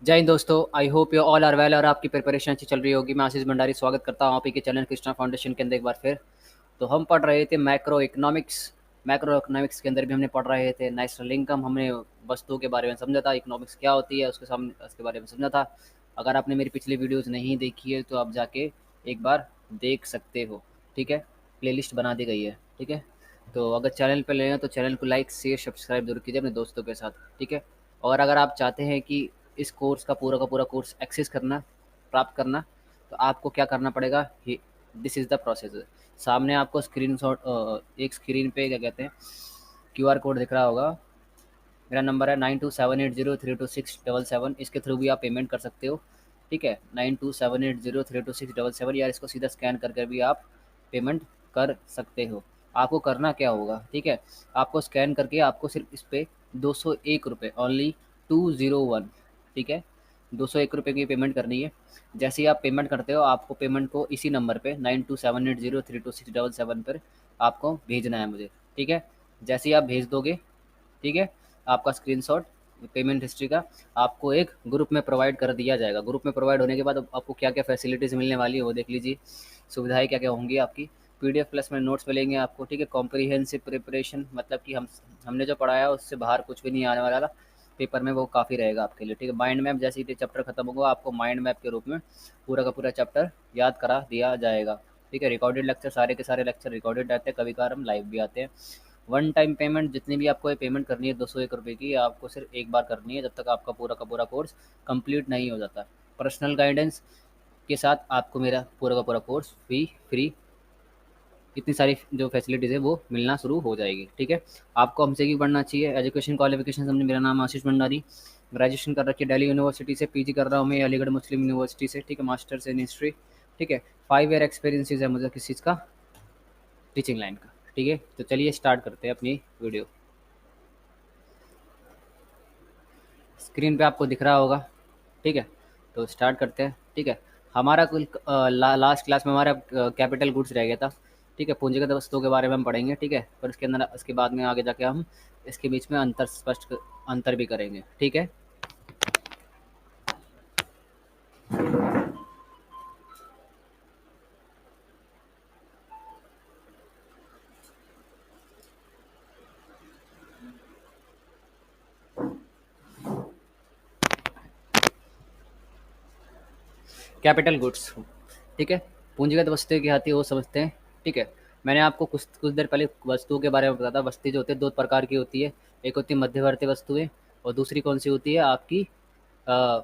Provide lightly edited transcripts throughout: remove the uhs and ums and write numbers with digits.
जय हिंद दोस्तों। I hope you all are well और आपकी प्रिपरेशन अच्छी चल रही होगी। मैं आशीष भंडारी स्वागत करता हूँ आप ही के चैनल कृष्णा फाउंडेशन के अंदर एक बार फिर। तो हम पढ़ रहे थे मैक्रो इकोनॉमिक्स के अंदर भी हमने पढ़ रहे थे नेशनल इनकम। हमने वस्तुओं के बारे में समझा था, इकोनॉमिक्स क्या होती है उसके सामने उसके बारे में समझा था। अगर आपने मेरी पिछली वीडियोज़ नहीं देखी है तो आप जाके एक बार देख सकते हो। ठीक है, प्लेलिस्ट बना दी गई है। ठीक है, तो अगर चैनल पर ले हैं तो चैनल को लाइक शेयर सब्सक्राइब जरूर कीजिए अपने दोस्तों के साथ। ठीक है, और अगर आप चाहते हैं कि इस कोर्स का पूरा कोर्स एक्सेस करना, प्राप्त करना, तो आपको क्या करना पड़ेगा। This is the process. सामने आपको स्क्रीन शॉट, एक स्क्रीन पे क्या कहते हैं, क्यूआर कोड दिख रहा होगा। मेरा नंबर है 9278032677। इसके थ्रू भी आप पेमेंट कर सकते हो। ठीक है, 9278032677, या इसको सीधा स्कैन करके भी आप पेमेंट कर सकते हो। आपको करना क्या होगा, ठीक है, आपको स्कैन करके आपको सिर्फ इस पर 201 रुपये, ओनली 201, ठीक है, 201 रुपये की पेमेंट करनी है। जैसे ही आप पेमेंट करते हो आपको पेमेंट को इसी नंबर पे 9278032677 पर आपको भेजना है मुझे। ठीक है, जैसे ही आप भेज दोगे, ठीक है, आपका स्क्रीनशॉट पेमेंट हिस्ट्री का आपको एक ग्रुप में प्रोवाइड कर दिया जाएगा। ग्रुप में प्रोवाइड होने के बाद अब आपको क्या क्या फैसिलिटीज़ मिलने वाली है वो देख लीजिए। सुविधाएं क्या क्या होंगी आपकी। पीडीएफ प्लस में नोट्स मिलेंगे आपको। ठीक है, कॉम्प्रिहेंसिव प्रिपरेशन, मतलब कि हमने जो पढ़ाया है उससे बाहर कुछ भी नहीं आने वाला पेपर में, वो काफ़ी रहेगा आपके लिए। ठीक है, माइंड मैप, जैसे ही चैप्टर खत्म होगा आपको माइंड मैप के रूप में पूरा का पूरा चैप्टर याद करा दिया जाएगा। ठीक है, रिकॉर्डेड लेक्चर, सारे के सारे लेक्चर रिकॉर्डेड रहते हैं, कभी कभार हम लाइव भी आते हैं। वन टाइम पेमेंट, जितनी भी आपको ये पेमेंट करनी है 201 रुपये की, आपको सिर्फ एक बार करनी है जब तक आपका पूरा का पूरा कोर्स कंप्लीट नहीं हो जाता। पर्सनल गाइडेंस के साथ आपको मेरा पूरा का पूरा कोर्स फ्री, इतनी सारी जो फैसिलिटीज़ है वो मिलना शुरू हो जाएगी। ठीक है, आपको हमसे भी पढ़ना चाहिए। एजुकेशन क्वालिफिकेशन हमने, मेरा नाम आशीष भंडारी, ग्रेजुएशन कर रखी है दिल्ली यूनिवर्सिटी से, पीजी कर रहा हूँ मैं अलीगढ़ मुस्लिम यूनिवर्सिटी से। ठीक है, मास्टर्स इन हिस्ट्री। ठीक है, 5 ईयर एक्सपीरियंसेस है मुझे किस चीज़ का, टीचिंग लाइन का। ठीक है, तो चलिए स्टार्ट करते हैं अपनी वीडियो। स्क्रीन पे आपको दिख रहा होगा। ठीक है, तो स्टार्ट करते हैं। ठीक है, हमारा कुल लास्ट क्लास में हमारा कैपिटल गुड्स रह गया था। ठीक है, पूंजीगत वस्तुओं के बारे में हम पढ़ेंगे। ठीक है, पर उसके अंदर उसके बाद में आगे जाके हम इसके बीच में अंतर भी करेंगे। ठीक है, कैपिटल गुड्स। ठीक है, पूंजीगत वस्तु क्या आती है वो समझते हैं। ठीक है, मैंने आपको कुछ कुछ देर पहले वस्तुओं के बारे में बताया था। वस्तु जो होती है दो प्रकार की होती है, एक होती है मध्यवर्ती वस्तुएं और दूसरी कौन सी होती है आपकी, अ,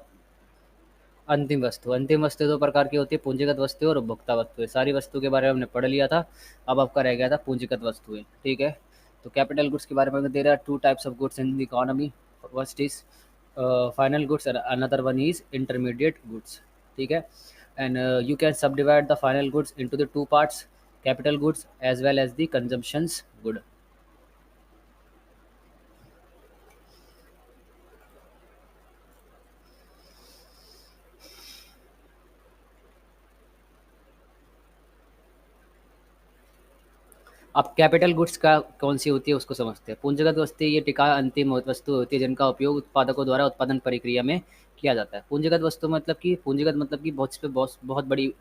अंतिम वस्तु। अंतिम वस्तु दो प्रकार की होती है, पूंजीगत वस्तु और उपभोक्ता वस्तुएं। सारी वस्तु के बारे में हमने पढ़ लिया था, अब आपका रह गया था पूंजीगत वस्तुएं। ठीक है, तो कैपिटल गुड्स के बारे में दे रहा है, two types of goods in the economy. First is final goods, another one is intermediate goods. ठीक है, and you can subdivide the final goods into the two parts, capital goods as well as the consumptions good. अब capital goods का कौन सी होती है उसको समझते हैं। पूंजीगत वस्तु ये टिका अंतिम वस्तु होती है जिनका उपयोग उत्पादकों द्वारा उत्पादन प्रक्रिया में किया जाता है। पूंजीगत वस्तु मतलब कि, पूंजीगत मतलब कि बहुत इस पे बहुत बड़ी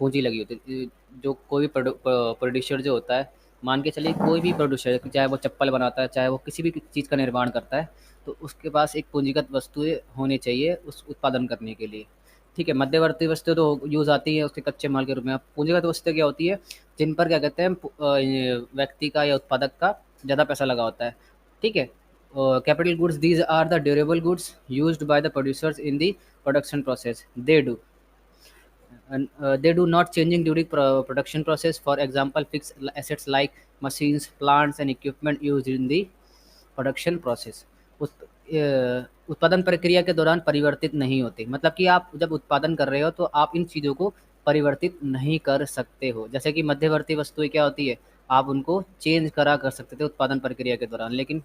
पूंजी लगी होती है। जो कोई भी प्रोड्यूसर जो होता है, मान के चलिए कोई भी प्रोड्यूसर, चाहे वो चप्पल बनाता है, चाहे वो किसी भी चीज़ का निर्माण करता है, तो उसके पास एक पूंजीगत वस्तुएं होनी चाहिए उस उत्पादन करने के लिए। ठीक है, मध्यवर्ती वस्तु तो यूज़ आती है उसके कच्चे माल के रूप में। अब पूंजीगत वस्तु क्या होती है, जिन पर क्या कहते हैं व्यक्ति का या उत्पादक का ज़्यादा पैसा लगा होता है। ठीक है, capital goods, these are the durable goods used by the producers in the production process. They do not changing during production process. For example, fixed assets like machines, plants and equipment used in the production process उत्पादन प्रक्रिया के दौरान परिवर्तित नहीं होते। मतलब कि आप जब उत्पादन कर रहे हो तो आप इन चीज़ों को परिवर्तित नहीं कर सकते हो। जैसे कि मध्यवर्ती वस्तुएं क्या होती है, आप उनको चेंज करा कर सकते थे उत्पादन प्रक्रिया के दौरान, लेकिन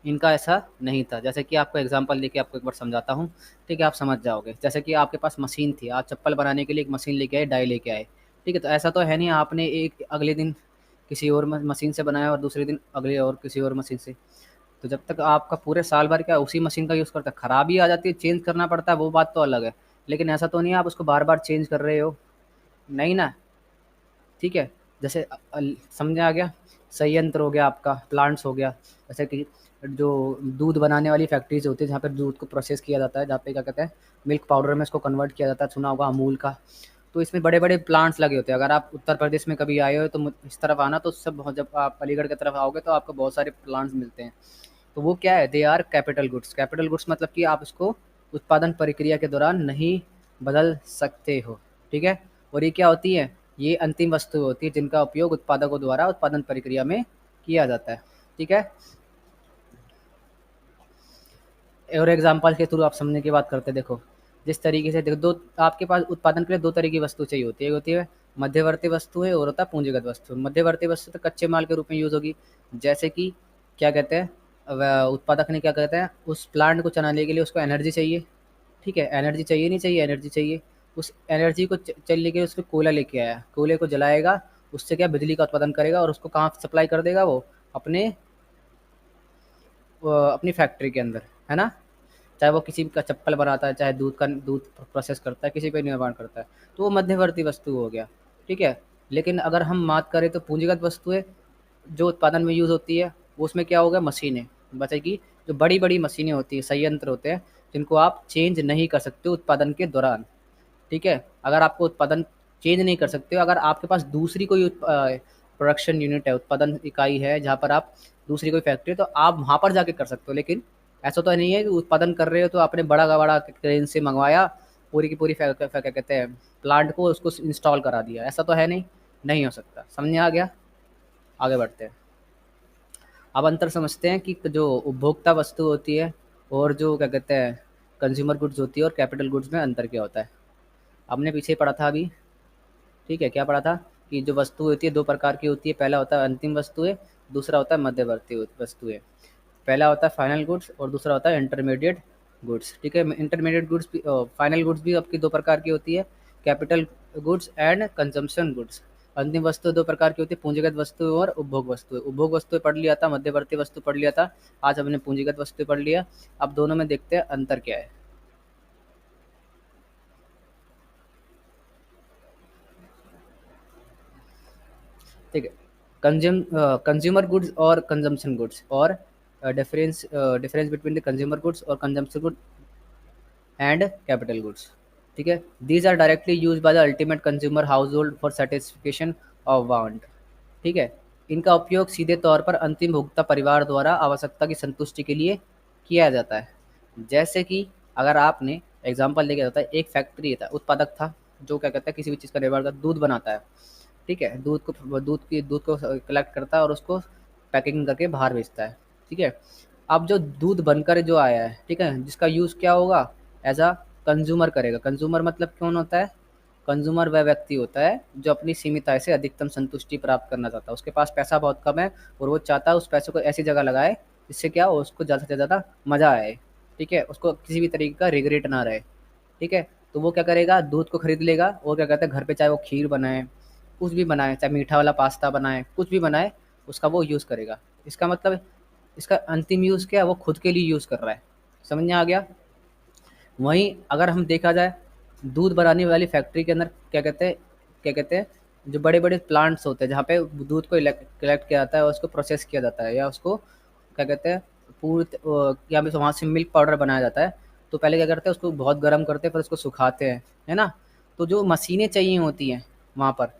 इनका ऐसा नहीं था। जैसे कि आपको एग्जांपल लेके आपको एक बार समझाता हूँ। ठीक है, आप समझ जाओगे। जैसे कि आपके पास मशीन थी, आप चप्पल बनाने के लिए एक मशीन लेके आए, डाई लेके आए। ठीक है, तो ऐसा तो है नहीं आपने एक अगले दिन किसी और मशीन से बनाया और दूसरे दिन अगले और किसी और मशीन से। तो जब तक आपका पूरे साल भर क्या उसी मशीन का यूज़ करता है, खराबी आ जाती है, चेंज करना पड़ता है, वो बात तो अलग है। लेकिन ऐसा तो नहीं है आप उसको बार-बार चेंज कर रहे हो, नहीं ना, ठीक है? जैसे समझ में आ गया? संयंत्र हो गया आपका, प्लांट्स हो गया, जैसे कि जो दूध बनाने वाली फैक्ट्रीज़ होती है, जहाँ पे दूध को प्रोसेस किया जाता है, जहाँ पे क्या कहते हैं, मिल्क पाउडर में इसको कन्वर्ट किया जाता है, सुना होगा अमूल का। तो इसमें बड़े-बड़े प्लांट्स लगे होते हैं। अगर आप उत्तर प्रदेश में कभी आए हो तो इस तरफ आना, तो सब बहुत, जब आप अलीगढ़ की तरफ आओगे तो आपको बहुत सारे प्लांट्स मिलते हैं। तो वो क्या है, they are capital goods. Capital goods मतलब कि आप उसको उत्पादन प्रक्रिया के दौरान नहीं बदल सकते हो, ठीक है? और ये क्या होती है, ये अंतिम वस्तु होती है जिनका उपयोग उत्पादकों द्वारा उत्पादन प्रक्रिया में किया जाता है, ठीक है? और एग्जांपल के थ्रू आप समझने की बात करते हैं। देखो, जिस तरीके से देखो, दो आपके पास उत्पादन के लिए दो तरह की वस्तु चाहिए होती है। एक होती है मध्यवर्ती वस्तु है, और होता है पूंजीगत वस्तु। मध्यवर्ती वस्तु तो कच्चे माल के रूप में यूज़ होगी, जैसे कि क्या कहते हैं, उत्पादक ने क्या कहते हैं, उस प्लांट को चलाने के लिए उसको एनर्जी चाहिए, ठीक है? एनर्जी चाहिए, नहीं चाहिए, एनर्जी चाहिए। उस एनर्जी को चलने के लिए उसमें कोयला लेके आया, कोयले को जलाएगा, उससे क्या बिजली का उत्पादन करेगा, और उसको कहाँ सप्लाई कर देगा वो, अपने अपनी फैक्ट्री के अंदर, है ना? चाहे वो किसी का चप्पल बनाता है, चाहे दूध प्रोसेस करता है, किसी पे निर्माण करता है, तो वो मध्यवर्ती वस्तु हो गया, ठीक है? लेकिन अगर हम बात करें तो पूंजीगत वस्तुएं जो उत्पादन में यूज़ होती है, वो उसमें क्या होगा, मशीनें बचेगी। जो बड़ी बड़ी मशीनें होती है, संयंत्र होते हैं, जिनको आप चेंज नहीं कर सकते उत्पादन के दौरान, ठीक है? अगर आपको उत्पादन चेंज नहीं कर सकते हो, अगर आपके पास दूसरी कोई प्रोडक्शन यूनिट है, उत्पादन इकाई है, जहाँ पर आप दूसरी कोई फैक्ट्री है, तो आप वहाँ पर जाके कर सकते हो। लेकिन ऐसा तो नहीं है कि उत्पादन कर रहे हो तो आपने बड़ा का बड़ा क्रेन से मंगवाया, पूरी की पूरी क्या कहते हैं, प्लांट को उसको इंस्टॉल करा दिया, ऐसा तो है नहीं, नहीं हो सकता। समझ में आ गया? आगे बढ़ते हैं। अब अंतर समझते हैं कि जो उपभोक्ता वस्तु होती है और जो क्या कहते हैं कंज्यूमर गुड्स होती है, और कैपिटल गुड्स में अंतर क्या होता है। हमने पीछे पढ़ा था अभी, ठीक है? क्या पढ़ा था कि जो वस्तु होती है दो प्रकार की होती है। पहला होता है अंतिम वस्तुएं, दूसरा होता है मध्यवर्ती वस्तुएं। पहला होता है फाइनल गुड्स और दूसरा होता है इंटरमीडिएट गुड्स, ठीक है? इंटरमीडिएट गुड्स भी, फाइनल गुड्स भी आपकी दो प्रकार की होती है, capital goods and consumption goods. अंतिम वस्तु दो प्रकार की होती है, पूंजीगत वस्तु और उपभोग वस्तु। उपभोग वस्तु पढ़ लिया था, मध्यवर्ती वस्तु पढ़ लिया था, आज हमने पूंजीगत वस्तु पढ़ लिया। अब दोनों में देखते हैं अंतर क्या है, ठीक है? कंज्यूमर गुड्स और कंजम्पशन गुड्स, और difference between the consumer goods और consumption good and capital goods, ठीक है? These are directly use by the ultimate consumer household for satisfaction of want, ठीक है? इनका उपयोग सीधे तौर पर अंतिम भोक्ता परिवार द्वारा आवश्यकता की संतुष्टि के लिए किया जाता है। जैसे कि अगर आपने एग्जांपल लेके जाता है, एक फैक्ट्री था, उत्पादक था, जो क्या कहता है किसी भी चीज़ का निर्माण करता, दूध बनाता है, ठीक है? दूध को कलेक्ट करता है और उसको पैकिंग करके बाहर बेचता है, ठीक है? अब जो दूध बनकर जो आया है, ठीक है, जिसका यूज़ क्या होगा, एज अ कंज्यूमर करेगा। कंज्यूमर मतलब कौन होता है? कंज्यूमर वह व्यक्ति होता है जो अपनी सीमित आय से अधिकतम संतुष्टि प्राप्त करना चाहता है। उसके पास पैसा बहुत कम है और वो चाहता है उस पैसे को ऐसी जगह लगाए जिससे क्या हो, उसको ज़्यादा से ज़्यादा मज़ा आए, ठीक है? उसको किसी भी तरीके का रिग्रेट ना रहे, ठीक है? तो वो क्या करेगा, दूध को खरीद लेगा और क्या कहते हैं घर पे चाहे वो खीर बनाए, कुछ भी बनाए, चाहे मीठा वाला पास्ता बनाए, कुछ भी बनाए, उसका वो यूज़ करेगा। इसका मतलब, इसका अंतिम यूज़ क्या है, वो खुद के लिए यूज़ कर रहा है। समझ में आ गया? वहीं अगर हम देखा जाए, दूध बनाने वाली फैक्ट्री के अंदर क्या कहते हैं जो बड़े बड़े प्लांट्स होते हैं, जहाँ पे दूध को कलेक्ट किया जाता है और उसको प्रोसेस किया जाता है, या उसको क्या कहते हैं या फिर वहाँ से मिल्क पाउडर बनाया जाता है। तो पहले क्या करते हैं, उसको बहुत गर्म करते हैं, फिर उसको सुखाते हैं, है ना? तो जो मशीनें चाहिए होती हैं वहाँ पर,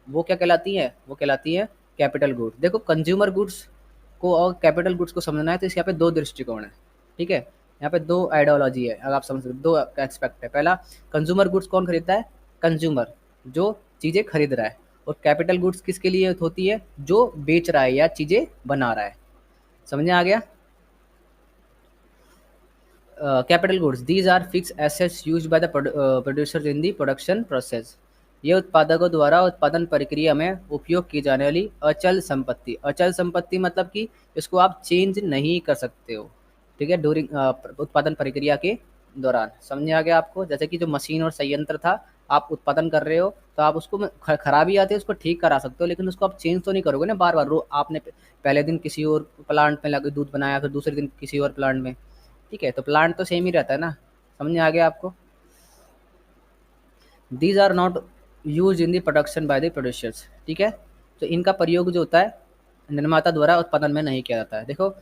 वो क्या कहलाती है, वो कहलाती है कैपिटल गुड्स। देखो, कंज्यूमर गुड्स को और कैपिटल गुड्स को समझना है तो इस यहाँ पे दो दृष्टिकोण है, ठीक है? यहाँ पे दो आइडियोलॉजी है, अगर आप समझ सकते, दो एस्पेक्ट है। पहला, कंज्यूमर गुड्स कौन खरीदता है? कंज्यूमर, जो चीज़ें खरीद रहा है। और कैपिटल गुड्स किसके लिए होती है? जो बेच रहा है या चीज़ें बना रहा है। समझ में आ गया? Capital goods, these are fix assets use by the producers in the production process. ये उत्पादकों द्वारा उत्पादन प्रक्रिया में उपयोग की जाने वाली अचल संपत्ति। अचल संपत्ति मतलब कि इसको आप चेंज नहीं कर सकते हो, ठीक है, ड्यूरिंग उत्पादन प्रक्रिया के दौरान। समझ आ गया आपको? जैसे कि जो मशीन और संयंत्र था, आप उत्पादन कर रहे हो तो आप उसको खराबी आती है उसको ठीक करा सकते हो, लेकिन उसको आप चेंज तो नहीं करोगे ना बार बार। आपने पहले दिन किसी और प्लांट में लगे दूध बनाया, फिर दूसरे दिन किसी और प्लांट में, ठीक है, तो प्लांट तो सेम ही रहता है ना। समझ में आ गया आपको? These are not use in the production by the producers, ठीक है। तो इनका प्रयोग जो होता है निर्माता द्वारा उत्पादन में नहीं किया जाता है। देखो,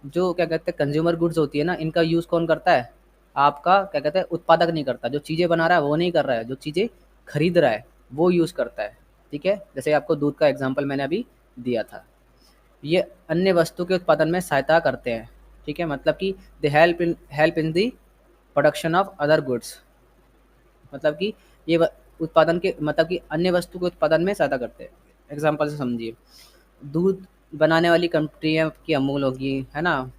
जो क्या कहते हैं कंज्यूमर गुड्स होती है ना, इनका यूज़ कौन करता है? आपका क्या कहते हैं उत्पादक नहीं करता, जो चीज़ें बना रहा है वो नहीं कर रहा है, जो चीज़ें खरीद रहा है वो यूज़ करता है, ठीक है। जैसे आपको दूध का एग्जांपल मैंने अभी दिया था। ये अन्य वस्तु के उत्पादन में सहायता करते हैं, ठीक है, मतलब कि they help in the production of other goods, मतलब कि ये उत्पादन के मतलब कि अन्य वस्तु के उत्पादन में सहायता करते हैं। एग्जाम्पल से समझिए, दूध बनाने वाली कंपनियाँ की अमूल होगी, है ना,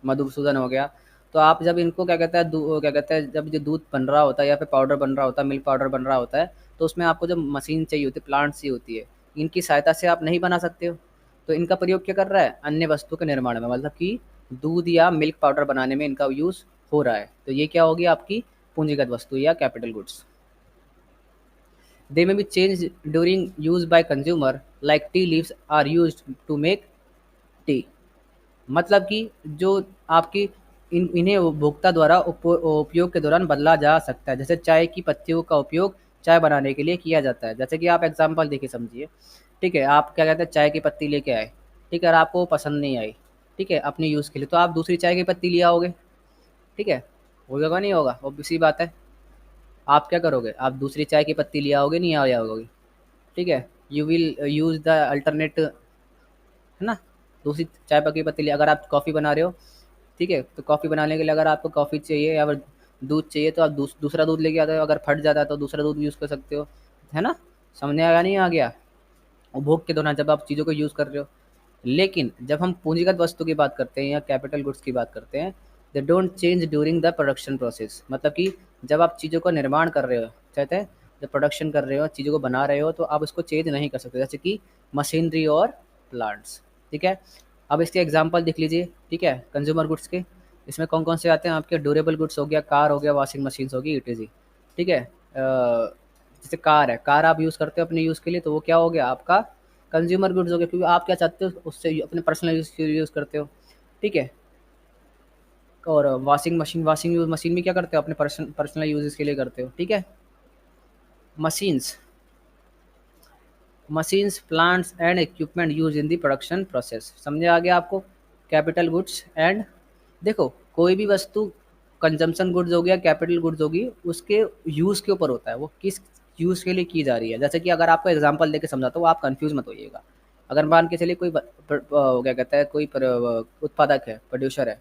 मधुसूदन हो गया। तो आप जब इनको क्या कहते हैं क्या कहते हैं जब ये दूध बन रहा होता है या फिर पाउडर बन रहा होता है, मिल्क पाउडर बन रहा होता है, तो उसमें आपको जब मशीन चाहिए होती है, प्लांट चाहिए होती है, इनकी सहायता से आप नहीं बना सकते हो। तो इनका प्रयोग क्या कर रहा है? अन्य वस्तु के निर्माण में, मतलब कि दूध या मिल्क पाउडर बनाने में इनका यूज़ हो रहा है। तो ये क्या होगी आपकी पूंजीगत वस्तु या capital goods. They may be changed during use by consumer, like tea leaves are used to make tea। मतलब कि जो आपकी इन्हें उपभोक्ता द्वारा उपयोग के दौरान बदला जा सकता है। जैसे चाय की पत्तियों का उपयोग चाय बनाने के लिए किया जाता है। जैसे कि आप एग्जांपल देखिए समझिए, ठीक है, आप क्या कहते हैं चाय की पत्ती लेके आए, ठीक है, और आपको वो पसंद नहीं आई, ठीक है, अपने यूज़ के लिए, तो आप दूसरी चाय की पत्ती ले आओगे, ठीक है, होगा नहीं होगा? ऑब्वियस सी बात है। आप क्या करोगे? आप दूसरी चाय की पत्ती ले आओगे, नहीं आ आओगे, ठीक है, you will use the alternate, है ना, दूसरी चाय की पत्ती ले। अगर आप कॉफ़ी बना रहे हो, ठीक है, तो कॉफ़ी बनाने के लिए अगर आपको कॉफ़ी चाहिए या फिर दूध चाहिए तो आप दूसरा दूध लेके आते हो, अगर फट जाता है तो दूसरा दूध यूज़ कर सकते हो, है ना। समझ में आया नहीं आ गया? उपभोग के दौरान जब आप चीज़ों को यूज़ कर रहे हो। लेकिन जब हम पूंजीगत वस्तु की बात करते हैं या कैपिटल गुड्स की बात करते हैं, they don't change during the production process, मतलब कि जब आप चीज़ों का निर्माण कर रहे हो, कहते हैं जब प्रोडक्शन कर रहे हो, चीज़ों को बना रहे हो, तो आप उसको चेंज नहीं कर सकते, जैसे कि मशीनरी और प्लांट्स, ठीक है। अब इसके एग्जाम्पल देख लीजिए, ठीक है, कंज्यूमर गुड्स के। इसमें कौन कौन से आते हैं आपके? ड्यूरेबल गुड्स हो गया, कार हो गया, वॉशिंग मशीन्स होगी, इटीजी, ठीक है। जैसे कार है, कार आप यूज़ करते हो अपने यूज़ के लिए, तो वो क्या हो गया आपका कंज्यूमर गुड्स हो गया, क्योंकि आप क्या चाहते हो उससे अपने पर्सनल यूज़ करते हो, ठीक है। और वॉशिंग मशीन भी क्या करते हो? अपने पर्सनल यूजेस के लिए करते हो, ठीक है। Machines machines plants and equipment use in the production process. समझे आ गया आपको? कैपिटल गुड्स एंड, देखो कोई भी वस्तु कंजम्पशन गुड्स हो गया, कैपिटल गुड्स होगी, उसके यूज़ के ऊपर होता है, वो किस यूज़ के लिए की जा रही है। जैसे कि अगर आपको एग्जांपल देके समझाता हूँ, आप कंफ्यूज मत होइएगा। अगर मान के चलिए कोई क्या कहता है कोई उत्पादक है, प्रोड्यूसर है,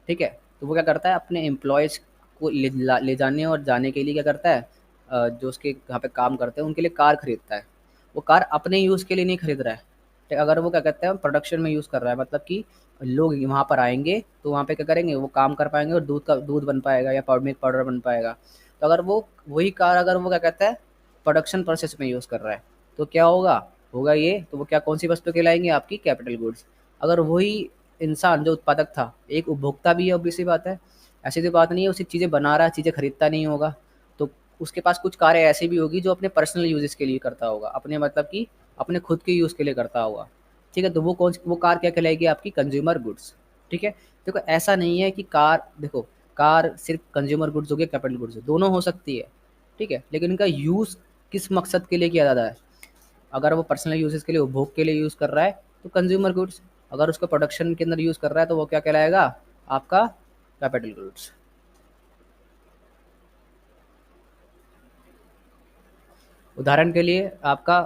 ठीक है, तो वो क्या करता है अपने एम्प्लॉयज़ को ले जाने और जाने के लिए क्या करता है, जो उसके यहाँ पे काम करते हैं उनके लिए कार खरीदता है। वो कार अपने यूज़ के लिए नहीं खरीद रहा है, ठीक, अगर वो क्या कहते हैं प्रोडक्शन में यूज़ कर रहा है, मतलब कि लोग वहाँ पर आएंगे तो वहाँ पे क्या करेंगे, वो काम कर पाएंगे और दूध बन पाएगा या मिल्क पाउडर बन पाएगा। तो अगर वो वही कार अगर वो क्या कहता है प्रोडक्शन प्रोसेस में यूज़ कर रहा है, तो क्या होगा होगा ये, तो वो क्या कौन सी वस्तु कहलाएंगे? आपकी कैपिटल गुड्स। अगर वही इंसान जो उत्पादक था एक उपभोक्ता भी है, ऑब्वियस सी बात है, ऐसी तो बात नहीं है उसी चीज़ें बना रहा है, चीज़ें खरीदता नहीं होगा, तो उसके पास कुछ कारें ऐसी भी होगी जो अपने पर्सनल यूजेस के लिए करता होगा, अपने मतलब कि अपने खुद के यूज़ के लिए करता होगा, ठीक है, तो वो कार क्या कहलाएगी? आपकी कंज्यूमर गुड्स, ठीक है। देखो ऐसा नहीं है कि कार, देखो कार सिर्फ कंज्यूमर गुड्स हो गया, कैपिटल गुड्स दोनों हो सकती है, ठीक है, लेकिन इनका यूज़ किस मकसद के लिए किया जाता है? अगर वो पर्सनल यूजेस के लिए उपभोग के लिए यूज़ कर रहा है तो कंज्यूमर गुड्स, अगर उसको प्रोडक्शन के अंदर यूज़ कर रहा है तो वो क्या कहलाएगा? आपका कैपिटल गुड्स। उदाहरण के लिए आपका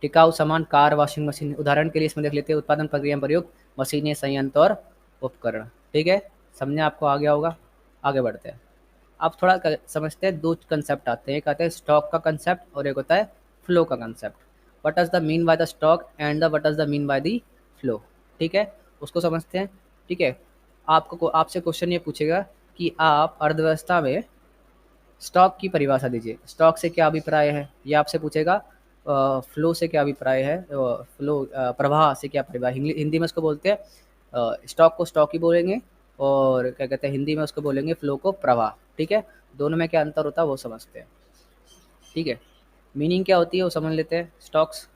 टिकाऊ सामान, कार, वॉशिंग मशीन, उदाहरण के लिए इसमें देख लेते हैं उत्पादन प्रक्रिया में प्रयोग मशीनें, संयंत्र और उपकरण, ठीक है। समझने आपको आ गया होगा। आगे बढ़ते हैं। आप थोड़ा समझते हैं, दो कंसेप्ट आते हैं, एक आता है स्टॉक का कंसेप्ट और एक होता है फ्लो का concept. What does the mean by the stock and the what does the mean by the flow, ठीक है, उसको समझते हैं, ठीक है। आपको आपसे क्वेश्चन ये पूछेगा कि आप अर्थव्यवस्था में स्टॉक की परिभाषा दीजिए, स्टॉक से क्या अभिप्राय है, ये आपसे पूछेगा। फ्लो से क्या अभिप्राय है, फ्लो प्रवाह से क्या परिभाषा, हिंदी में इसको बोलते हैं, स्टॉक को स्टॉक ही बोलेंगे, और क्या कहते हैं हिंदी में उसको बोलेंगे फ्लो को प्रवाह। ठीक है, दोनों में क्या अंतर होता है वो समझते हैं। ठीक है, मीनिंग क्या होती है वो समझ लेते हैं स्टॉक्स।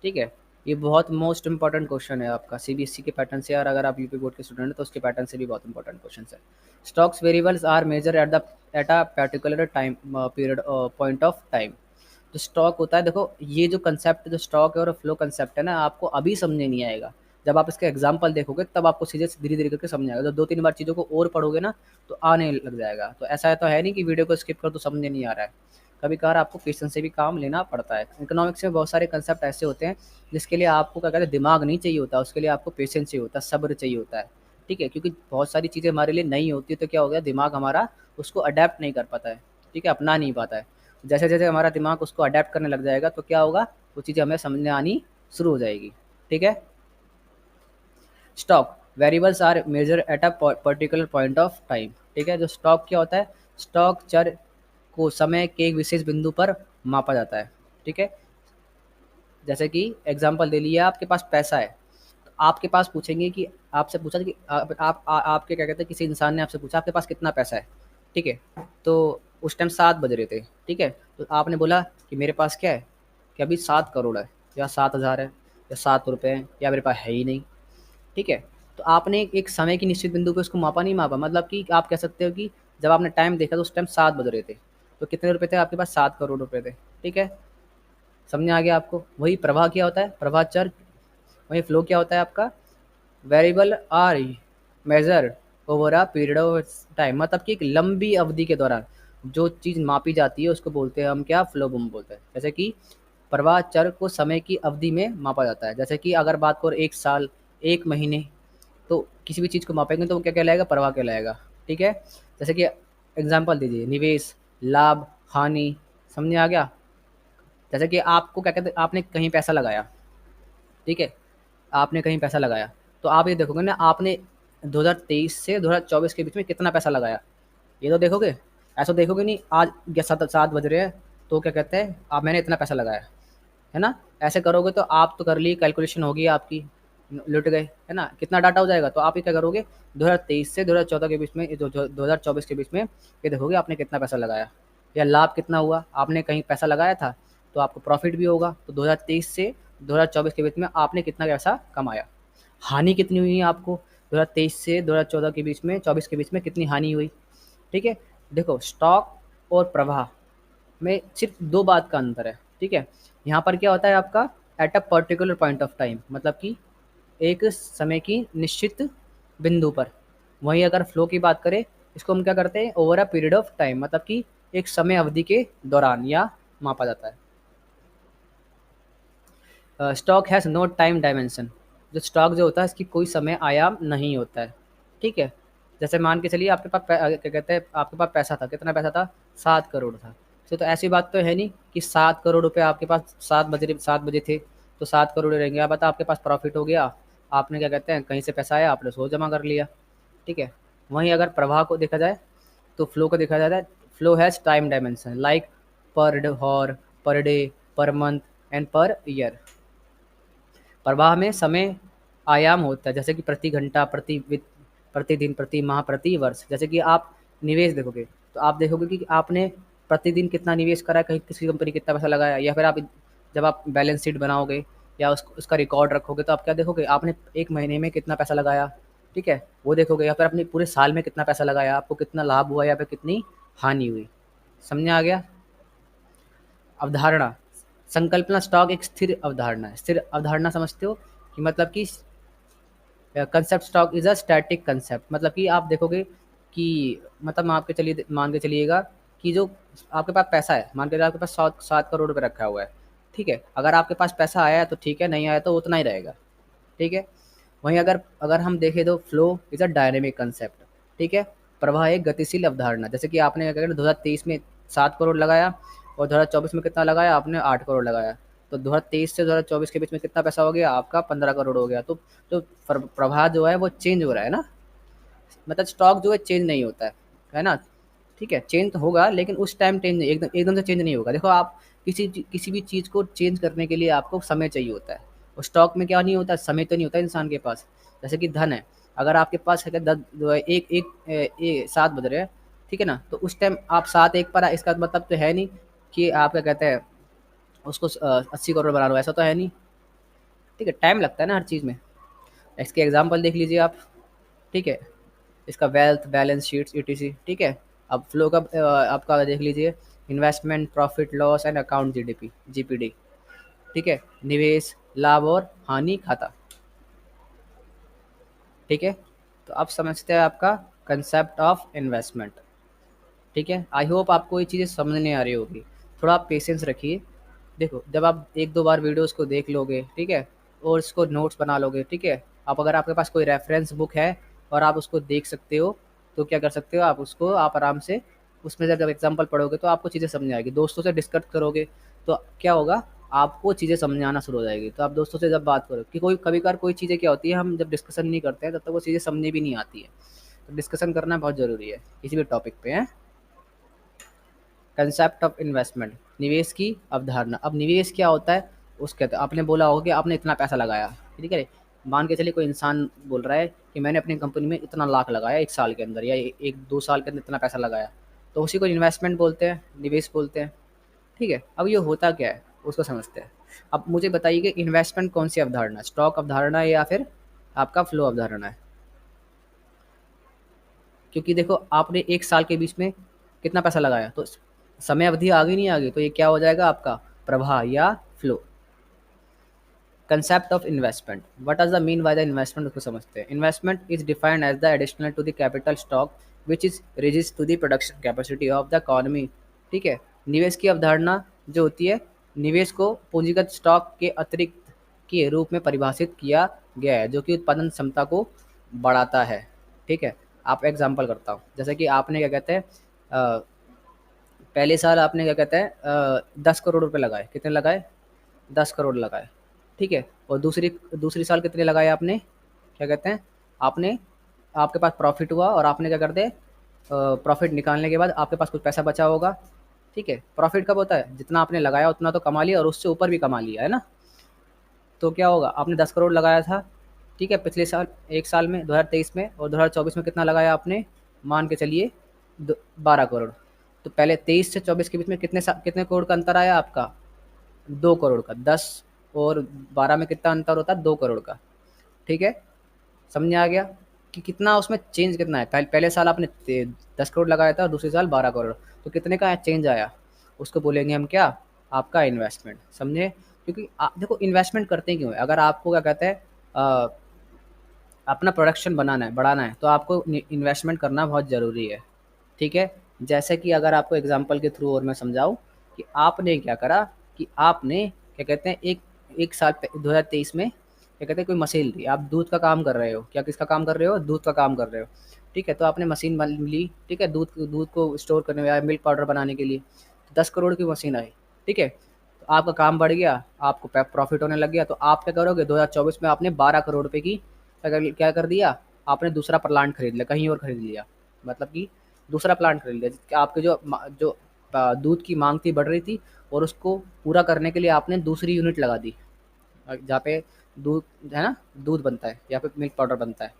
ठीक है, ये बहुत मोस्ट इंपॉर्टेंट क्वेश्चन है आपका सीबीएसई के पैटर्न से, और अगर आप यूपी बोर्ड के स्टूडेंट हैं तो उसके पैटर्न से भी बहुत इंपॉर्टेंट क्वेश्चन है। Stocks variables are measure at a particular time period point of time. जो स्टॉक होता है, देखो ये जो कंसेप्ट जो स्टॉक है और फ्लो कंसेप्ट है ना, आपको अभी समझ नहीं आएगा। जब आप इसका एग्जाम्पल देखोगे तब आपको सीधे धीरे धीरे करके समझ आएगा। जब 2-3 बार चीज़ों को और पढ़ोगे ना तो आने लग जाएगा। तो ऐसा तो है नहीं कि वीडियो को स्किप कर तो समझ नहीं आ रहा है। कभी कभार आपको पेशेंस से भी काम लेना पड़ता है। इकोनॉमिक्स में बहुत सारे कंसेप्ट ऐसे होते हैं जिसके लिए आपको क्या कहते हैं दिमाग नहीं चाहिए होता, उसके लिए आपको पेशेंस चाहिए होता है, सब्र चाहिए होता है। ठीक है, क्योंकि बहुत सारी चीज़ें हमारे लिए नई होती है तो क्या हो गया, दिमाग हमारा उसको अडेप्ट नहीं कर पाता है। ठीक है, अपना नहीं पाता है। जैसे जैसे हमारा दिमाग उसको अडेप्ट करने लग जाएगा तो क्या होगा, वो चीज़ें हमें समझ आनी शुरू हो जाएगी। ठीक है, stock variables are measure at a particular point of time. ठीक है, जो स्टॉक क्या होता है, स्टॉक चर को समय के एक विशेष बिंदु पर मापा जाता है। ठीक है, जैसे कि एग्जांपल दे लिया, आपके पास पैसा है तो आपके पास पूछेंगे कि आपसे पूछा कि आपके क्या कहते हैं, किसी इंसान ने आपसे पूछा आपके पास कितना पैसा है। ठीक है, तो उस टाइम 7 बज रहे थे। ठीक है, तो आपने बोला कि मेरे पास क्या है, कि अभी 7 करोड़ है, या 7,000 है, या 7 रुपये हैं, या मेरे पास है ही नहीं। ठीक है, तो आपने एक समय की निश्चित बिंदु पे उसको मापा नहीं मापा, मतलब कि आप कह सकते हो कि जब आपने टाइम देखा तो उस टाइम 7 बज रहे थे, तो कितने रुपए थे आपके पास, 7 करोड़ रुपए थे। ठीक है, समझ आ गया आपको। वही प्रवाह क्या होता है, प्रवाह चर। वही फ्लो क्या होता है आपका, variable are measure over a period of time, मतलब कि एक लंबी अवधि के दौरान जो चीज़ मापी जाती है उसको बोलते हैं हम क्या, फ्लो बम बोलते हैं। जैसे कि प्रवाह चर को समय की अवधि में मापा जाता है। जैसे कि अगर बात करो 1 साल, 1 महीने, तो किसी भी चीज़ को मापेंगे तो वो क्या कहलाएगा, प्रवाह कहलाएगा। ठीक है, जैसे कि एग्जाम्पल दीजिए, निवेश, लाभ, हानि। समझ आ गया। जैसे कि आपको क्या कहते हैं, आपने कहीं पैसा लगाया। ठीक है, आपने कहीं पैसा लगाया तो आप ये देखोगे ना, आपने 2023 से 2024 के बीच में कितना पैसा लगाया, ये तो देखोगे। ऐसा देखोगे नहीं आज 7 बज रहे हैं तो क्या कहते हैं आप, मैंने इतना पैसा लगाया है ना। ऐसे करोगे तो आप तो कर ली, कैलकुलेशन होगी आपकी, लुट गए है ना, कितना डाटा हो जाएगा। तो आप ये क्या करोगे, 2023 से 2014 के बीच में, 2024 के बीच में ये देखोगे आपने कितना पैसा लगाया, या लाभ कितना हुआ। आपने कहीं पैसा लगाया था तो आपको प्रॉफिट भी होगा, तो 2023 से 2024 के बीच में आपने कितना पैसा कमाया। हानि कितनी हुई है आपको, 2023 से 2014 के बीच में, 24 के बीच में कितनी हानि हुई। ठीक है, देखो स्टॉक और प्रवाह में सिर्फ 2 बात का अंतर है। ठीक है, यहाँ पर क्या होता है आपका, eight a particular point of time, मतलब कि एक समय की निश्चित बिंदु पर। वहीं अगर फ्लो की बात करें, इसको हम क्या करते हैं, over a period of time, मतलब कि एक समय अवधि के दौरान या मापा जाता है। Stock has no time dimension. जो स्टॉक जो होता है इसकी कोई समय आयाम नहीं होता है। ठीक है, जैसे मान के चलिए आपके पास क्या कहते हैं, आपके पास पैसा था, कितना पैसा था, 7 करोड़ था। तो ऐसी बात तो है नहीं कि 7 करोड़ रुपए आपके पास 7 बजे थे तो 7 करोड़ रहेंगे। आप बता, आपके पास प्रॉफिट हो गया, आपने क्या कहते हैं कहीं से पैसा आया, आपने सो जमा कर लिया। ठीक है, वहीं अगर प्रवाह को देखा जाए तो फ्लो को देखा जाता है, flow has time dimension like per hour, per day, per month and per year. प्रवाह में समय आयाम होता है, जैसे कि प्रति घंटा, प्रतिदिन, प्रति माह, प्रति वर्ष। जैसे कि आप निवेश देखोगे तो आप देखोगे कि आपने प्रतिदिन कितना निवेश करा है, कहीं किसी कंपनी कितना पैसा लगाया, या फिर आप जब आप बैलेंस शीट बनाओगे या उसका रिकॉर्ड रखोगे तो आप क्या देखोगे, आपने 1 महीने में कितना पैसा लगाया। ठीक है, वो देखोगे, या फिर अपने पूरे साल में कितना पैसा लगाया, आपको कितना लाभ हुआ या फिर कितनी हानि हुई। समझ आ गया। अवधारणा, संकल्पना, स्टॉक एक स्थिर अवधारणा है। स्थिर अवधारणा समझते हो कि मतलब कि concept, stock is a static concept, मतलब कि आप देखोगे कि मतलब मान के चलिएगा कि जो आपके पास पैसा है, मान के चलिए आपके पास 7 करोड़ रुपये रखा हुआ है। ठीक है, अगर आपके पास पैसा आया तो ठीक है, नहीं आया तो उतना ही रहेगा। ठीक है, वहीं अगर अगर हम देखें तो flow is a dynamic concept. ठीक है, प्रवाह एक गतिशील अवधारणा। जैसे कि आपने अगर 2023 में 7 करोड़ लगाया और 2024 में कितना लगाया, आपने 8 करोड़ लगाया, तो 2023 से 2024 के बीच में कितना पैसा हो गया आपका, 15 करोड़ हो गया। तो प्रवाह जो है वो चेंज हो रहा है ना, मतलब स्टॉक जो है चेंज नहीं होता है ना। ठीक है, चेंज तो होगा लेकिन उस टाइम चेंज नहीं, एकदम से चेंज नहीं होगा। देखो आप किसी भी चीज़ को चेंज करने के लिए आपको समय चाहिए होता है, और स्टॉक में क्या नहीं होता, समय तो नहीं होता इंसान के पास। जैसे कि धन है, अगर आपके पास है 7 बज रहे हैं, ठीक है ना, तो उस टाइम आप 7:01 पर इसका मतलब तो है नहीं कि आप क्या कहते हैं उसको 80 करोड़ बना लो, ऐसा तो है नहीं। ठीक है, टाइम लगता है ना हर चीज़ में। इसके एग्जाम्पल देख लीजिए आप। ठीक है, इसका वेल्थ, बैलेंस शीट्स, ईटीसी। ठीक है, अब फ्लो का आपका देख लीजिए, investment, profit loss and account, GDP, GPD. ठीक है, निवेश, लाभ और हानि खाता। ठीक है, तो आप समझते हैं आपका कंसेप्ट ऑफ इन्वेस्टमेंट। ठीक है, आई होप आपको ये चीज़ें समझ नहीं आ रही होगी। थोड़ा आप पेशेंस रखिए। देखो, जब आप एक दो बार वीडियोस को देख लोगे, ठीक है, और इसको नोट्स बना लोगे, ठीक है, आप अगर आपके पास कोई रेफरेंस बुक है और आप उसको देख सकते हो, तो क्या कर सकते हो आप उसको, आप आराम से उसमें जब एग्जाम्पल पढ़ोगे तो आपको चीज़ें समझ आएगी। दोस्तों से डिस्कस करोगे तो क्या होगा, आपको चीज़ें समझ आना शुरू हो जाएगी। तो आप दोस्तों से जब बात करो कि कोई कभी कभार कोई चीज़ें क्या होती है, हम जब डिस्कशन नहीं करते हैं तब तक वो चीज़ें समझ भी नहीं आती है। तो डिस्कशन करना बहुत ज़रूरी है किसी भी टॉपिक पे है। कंसेप्ट ऑफ इन्वेस्टमेंट, निवेश की अवधारणा। अब निवेश क्या होता है, उसके तो आपने बोला होगा कि आपने इतना पैसा लगाया, ठीक है। मान के चलिए कोई इंसान बोल रहा है कि मैंने अपनी कंपनी में इतना लाख लगाया एक साल के अंदर, या एक दो साल के अंदर इतना पैसा लगाया, तो उसी को इन्वेस्टमेंट बोलते हैं, निवेश बोलते हैं। ठीक है, अब ये होता क्या है उसको समझते हैं। अब मुझे बताइए कि इन्वेस्टमेंट कौन सी अवधारणा, स्टॉक अवधारणा है या फिर आपका फ्लो अवधारणा है। क्योंकि देखो, आपने एक साल के बीच में कितना पैसा लगाया, तो समय अवधि आ गई नहीं आ गई, तो ये क्या हो जाएगा आपका, प्रवाह या flow. Concept of investment, what are the mean by the investment, उसको समझते हैं। Investment is defined as the additional to the capital stock which is resist to the production capacity of the economy. ठीक है, निवेश की अवधारणा जो होती है, निवेश को पूंजीगत स्टॉक के अतिरिक्त के रूप में परिभाषित किया गया है जो कि उत्पादन क्षमता को बढ़ाता है। ठीक है, आप एग्जांपल करता हूँ, जैसे कि आपने क्या कहते हैं पहले साल आपने क्या कहते हैं 10 करोड़ रुपए लगाए, कितने लगाए, 10 करोड़ लगाए। ठीक है, और दूसरी दूसरी साल कितने लगाए आपने, क्या कहते हैं, आपने, आपके पास प्रॉफिट हुआ और आपने क्या कर दे, प्रॉफिट निकालने के बाद आपके पास कुछ पैसा बचा होगा। ठीक है, प्रॉफिट कब होता है, जितना आपने लगाया उतना तो कमा लिया और उससे ऊपर भी कमा लिया है ना। तो क्या होगा, आपने 10 करोड़ लगाया था, ठीक है, पिछले साल, एक साल में 2023 में, और 2024 में कितना लगाया आपने, मान के चलिए 12 करोड़। तो पहले 23 से 24 के बीच में कितने करोड़ का अंतर आया आपका, 2 करोड़ का। 10 और 12 में कितना अंतर होता है, 2 करोड़ का। ठीक है, समझ आ गया कि कितना उसमें चेंज कितना है। पहले साल आपने 10 करोड़ लगाया था और दूसरे साल 12 करोड़, तो कितने का चेंज आया, उसको बोलेंगे हम क्या, आपका इन्वेस्टमेंट। समझे, क्योंकि देखो इन्वेस्टमेंट करते क्यों है, अगर आपको क्या कहते हैं अपना प्रोडक्शन बनाना है, बढ़ाना है, तो आपको इन्वेस्टमेंट करना बहुत ज़रूरी है। ठीक है, जैसे कि अगर आपको एग्जांपल के थ्रू और मैं समझाऊं कि आपने क्या करा, कि आपने क्या कहते हैं एक साल 2023 में क्या कहते हैं कोई मशीन ली, आप दूध का काम कर रहे हो, क्या किसका काम कर रहे हो, दूध का काम कर रहे हो। ठीक है, तो आपने मशीन ली, ठीक है, दूध दूध को स्टोर करने में या मिल्क पाउडर बनाने के लिए, 10 करोड़ की मशीन आई। ठीक है, तो आपका काम बढ़ गया, आपको प्रॉफिट होने लग गया, तो आप क्या करोगे, 2024 में आपने 12 करोड़ रुपए की क्या कर दिया, आपने दूसरा प्लांट खरीद लिया, कहीं और खरीद लिया, मतलब कि दूसरा प्लांट खरीद लिया, आपके जो दूध की मांग थी बढ़ रही थी, और उसको पूरा करने के लिए आपने दूसरी यूनिट लगा दी, जहाँ पे दूध है ना, दूध बनता है या फिर मिल्क पाउडर बनता है।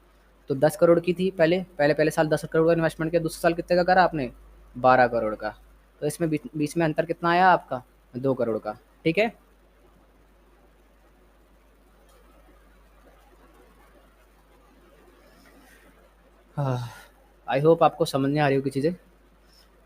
तो 10 करोड़ की थी, पहले पहले पहले साल 10 करोड़ का इन्वेस्टमेंट किया, दूसरे साल कितने का करा आपने, 12 करोड़ का। तो इसमें बीच में अंतर कितना आया आपका, 2 करोड़ का। ठीक है, आई होप आपको समझ में आ रही होगी चीज़ें।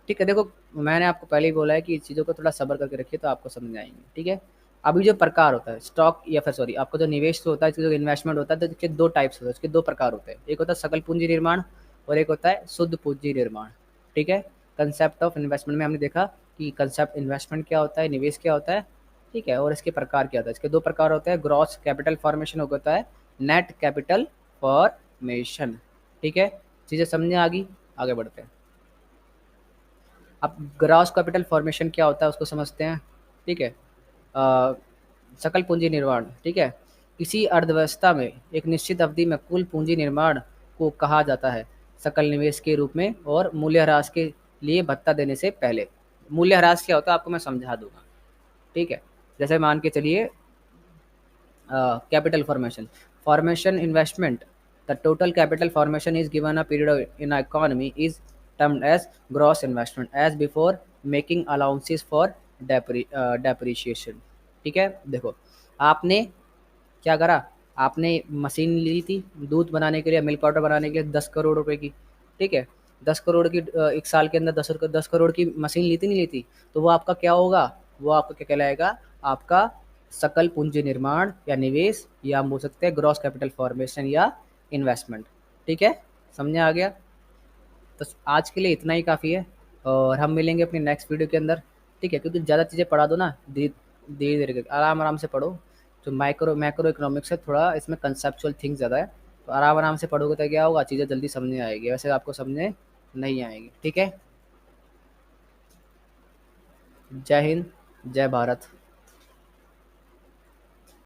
ठीक है, देखो मैंने आपको पहले ही बोला है कि चीज़ों को थोड़ा सब्र करके रखिए तो आपको समझ में आएंगी। ठीक है, अभी जो प्रकार होता है स्टॉक, या फिर सॉरी आपका जो निवेश जो होता है, इसका जो इन्वेस्टमेंट होता है, तो इसके दो टाइप्स होते हैं, इसके दो प्रकार होते हैं। एक होता है सकल पूंजी निर्माण और एक होता है शुद्ध पूंजी निर्माण। ठीक है, कंसेप्ट ऑफ इन्वेस्टमेंट में हमने देखा कि कंसेप्ट इन्वेस्टमेंट क्या होता है, निवेश क्या होता है। ठीक है, और इसके प्रकार क्या होता है, इसके दो प्रकार होते हैं, ग्रॉस कैपिटल फॉर्मेशन होता है, नेट कैपिटल फॉर्मेशन। ठीक है, चीज़ें समझने आ गई, आगे बढ़ते हैं। अब ग्रॉस कैपिटल फॉर्मेशन क्या होता है उसको समझते हैं। ठीक है, अ, सकल पूंजी निर्माण, ठीक है, किसी अर्थव्यवस्था में एक निश्चित अवधि में कुल पूंजी निर्माण को कहा जाता है सकल निवेश के रूप में, और मूल्यह्रास के लिए भत्ता देने से पहले। मूल्यह्रास क्या होता है आपको मैं समझा दूंगा। ठीक है, जैसे मान के चलिए capital formation, formation investment, the total capital formation is given a period in economy is termed as gross investment as before making allowances for depreciation. ठीक है, देखो आपने क्या करा, आपने मशीन ली थी दूध बनाने के लिए, मिल्क पाउडर बनाने के लिए 10 करोड़ रुपए की। ठीक है, 10 करोड़ की एक साल के अंदर 10 करोड़ की मशीन ली थी नहीं ली थी, तो वो आपका क्या होगा, वो आपका क्या कहलाएगा, आपका सकल पूंजी निर्माण या निवेश, या हम बोल सकते हैं ग्रॉस कैपिटल फॉर्मेशन या इन्वेस्टमेंट। ठीक है, समझ में आ गया। तो आज के लिए इतना ही काफ़ी है, और हम मिलेंगे अपनी नेक्स्ट वीडियो के अंदर। ठीक है, क्योंकि ज़्यादा चीज़ें पढ़ा दो ना, धीरे धीरे धीरे करके आराम आराम से पढ़ो। तो माइक्रो मैक्रो इकोनॉमिक्स है, थोड़ा इसमें कंसेप्चुअल थिंग्स ज़्यादा है, तो आराम आराम से पढ़ोगे तो क्या होगा, चीज़ें जल्दी समझ में आएगी, वैसे आपको समझने नहीं आएगी। ठीक है, जय हिंद, जय भारत।